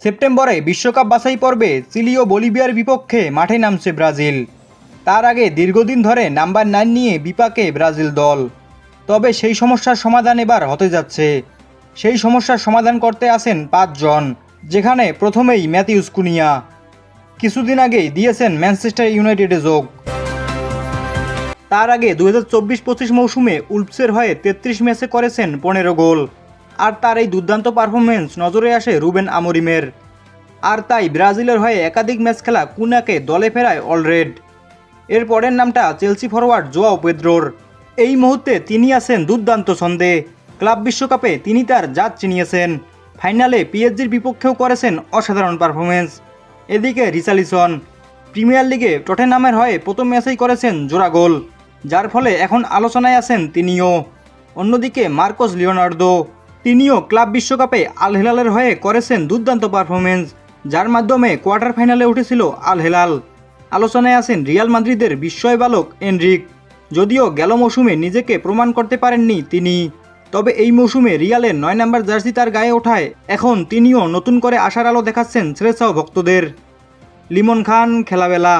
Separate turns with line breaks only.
সেপ্টেম্বরে বিশ্বকাপ বাছাই পর্বে চিলি ও বলিভিয়ার বিপক্ষে মাঠে নামছে ব্রাজিল। তার আগে দীর্ঘদিন ধরে নাম্বার 9 নিয়ে বিপাকে ব্রাজিল দল। তবে সেই সমস্যার সমাধান এবার হতে যাচ্ছে। সেই সমস্যার সমাধান করতে আসেন 5 জন, যেখানে প্রথমেই ম্যাথিউস কুনিয়া কিছুদিন আগেই দিয়েছেন ম্যানচেস্টার ইউনাইটেডে যোগ। তার আগে 2024-25 মৌসুমে উলফসের হয়ে 33 ম্যাচে করেছেন 15 গোল। আর তার এই দুর্দান্ত পারফরমেন্স নজরে আসে রুবেন আমোরিমের। আর তাই ব্রাজিলের হয়ে একাধিক ম্যাচ খেলা কুনাকে দলে ফেরায় অলরেড। এর পরের নামটা চেলসি ফরওয়ার্ড জোয়াও পেদ্রোর। এই মুহূর্তে তিনি আছেন দুর্দান্ত ছন্দে। ক্লাব বিশ্বকাপে তিনি তার জাত চিনিয়েছেন। ফাইনালে পিএসজির বিপক্ষেও করেছেন অসাধারণ পারফরমেন্স। এদিকে রিচার্লিসন প্রিমিয়ার লিগে টটেনহামের হয়ে প্রথম ম্যাচেই করেছেন জোড়া গোল, যার ফলে এখন আলোচনায় আছেন তিনিও। অন্যদিকে মার্কোস লিওনার্দো, তিনিও ক্লাব বিশ্বকাপে আল হেলালের হয়ে করেছেন দুর্দান্ত পারফরমেন্স, যার মাধ্যমে কোয়ার্টার ফাইনালে উঠেছিল আল হেলাল। আলোচনায় আছেন রিয়াল মাদ্রিদের বিস্ময় বালক এনরিক। যদিও গেল মৌসুমে নিজেকে প্রমাণ করতে পারেননি তিনি, তবে এই মৌসুমে রিয়ালের 9 নম্বর জার্সি তার গায়ে ওঠায় এখন তিনিও নতুন করে আশার আলো দেখাচ্ছেন সেলেসাও ভক্তদের। লিমন খান, খেলাবেলা।